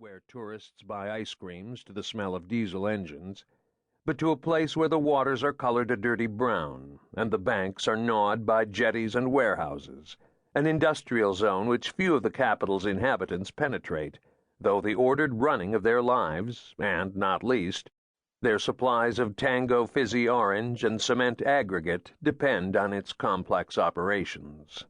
where tourists buy ice creams to the smell of diesel engines, but to a place where the waters are colored a dirty brown, and the banks are gnawed by jetties and warehouses, an industrial zone which few of the capital's inhabitants penetrate, though the ordered running of their lives, and, not least, their supplies of Tango fizzy orange and cement aggregate depend on its complex operations.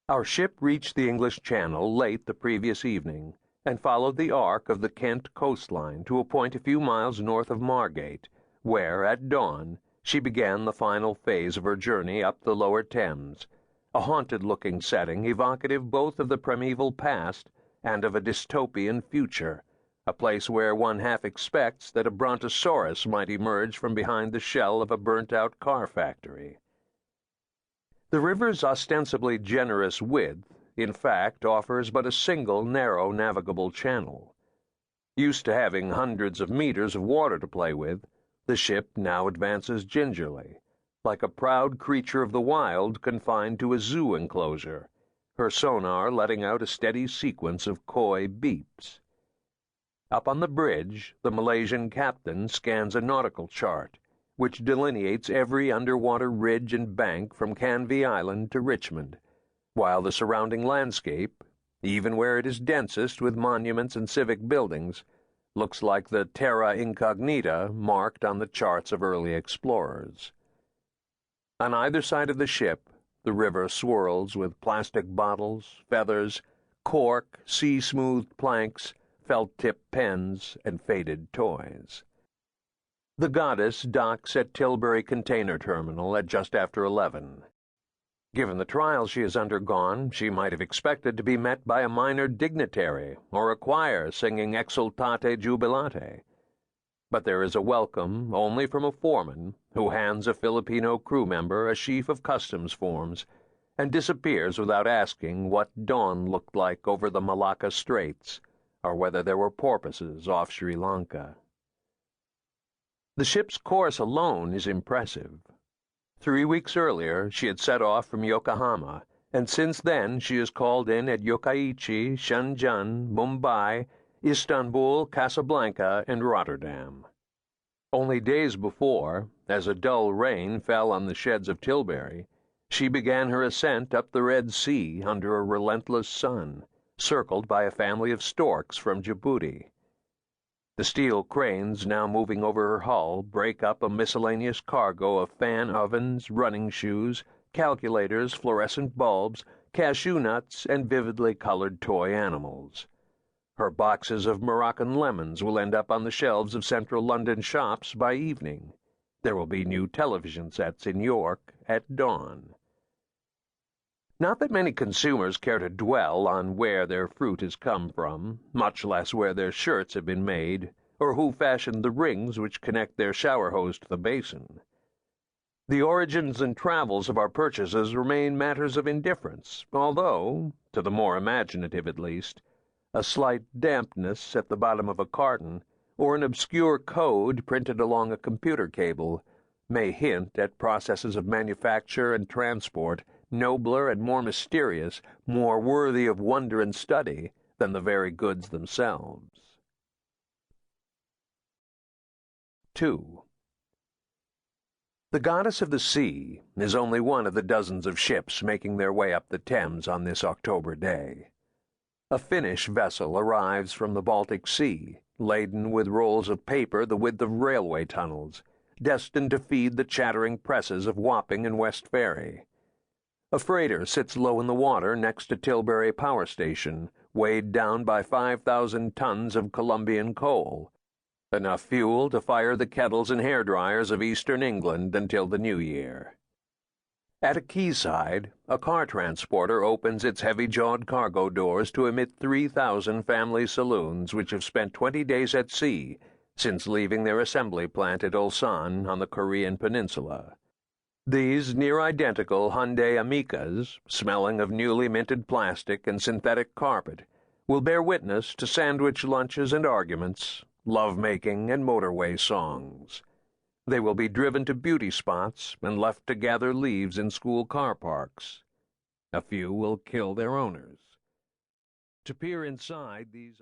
Our ship reached the English Channel late the previous evening, and followed the arc of the Kent coastline to a point a few miles north of Margate, where, at dawn, she began the final phase of her journey up the lower Thames, a haunted-looking setting evocative both of the primeval past and of a dystopian future, a place where one half expects that a brontosaurus might emerge from behind the shell of a burnt-out car factory. The river's ostensibly generous width, in fact, offers but a single narrow navigable channel. Used to having hundreds of meters of water to play with, the ship now advances gingerly, like a proud creature of the wild confined to a zoo enclosure, her sonar letting out a steady sequence of coy beeps. Up on the bridge, the Malaysian captain scans a nautical chart, which delineates every underwater ridge and bank from Canvey Island to Richmond, while the surrounding landscape, even where it is densest with monuments and civic buildings, looks like the terra incognita marked on the charts of early explorers. On either side of the ship, the river swirls with plastic bottles, feathers, cork, sea-smoothed planks, felt-tipped pens, and faded toys. The Goddess docks at Tilbury Container Terminal at just after 11. Given the trials she has undergone, she might have expected to be met by a minor dignitary or a choir singing Exultate Jubilate. But there is a welcome only from a foreman who hands a Filipino crew member a sheaf of customs forms and disappears without asking what dawn looked like over the Malacca Straits, or whether there were porpoises off Sri Lanka. The ship's course alone is impressive. 3 weeks earlier, she had set off from Yokohama, and since then she has called in at Yokkaichi, Shenzhen, Mumbai, Istanbul, Casablanca, and Rotterdam. Only days before, as a dull rain fell on the sheds of Tilbury, she began her ascent up the Red Sea under a relentless sun, circled by a family of storks from Djibouti. The steel cranes now moving over her hull break up a miscellaneous cargo of fan ovens, running shoes, calculators, fluorescent bulbs, cashew nuts, and vividly colored toy animals. Her boxes of Moroccan lemons will end up on the shelves of central London shops by evening. There will be new television sets in York at dawn. Not that many consumers care to dwell on where their fruit has come from, much less where their shirts have been made, or who fashioned the rings which connect their shower hose to the basin. The origins and travels of our purchases remain matters of indifference, although, to the more imaginative at least, a slight dampness at the bottom of a carton, or an obscure code printed along a computer cable, may hint at processes of manufacture and transport nobler and more mysterious, more worthy of wonder and study than the very goods themselves. 2. The Goddess of the Sea is only one of the dozens of ships making their way up the Thames on this October day. A Finnish vessel arrives from the Baltic Sea, laden with rolls of paper the width of railway tunnels, destined to feed the chattering presses of Wapping and West Ferry. A freighter sits low in the water next to Tilbury Power Station, weighed down by 5,000 tons of Colombian coal, enough fuel to fire the kettles and hairdryers of eastern England until the new year. At a quayside, a car transporter opens its heavy-jawed cargo doors to admit 3,000 family saloons which have spent 20 days at sea since leaving their assembly plant at Ulsan on the Korean peninsula. These near-identical Hyundai Amicas, smelling of newly minted plastic and synthetic carpet, will bear witness to sandwich lunches and arguments, love-making and motorway songs. They will be driven to beauty spots and left to gather leaves in school car parks. A few will kill their owners. To peer inside these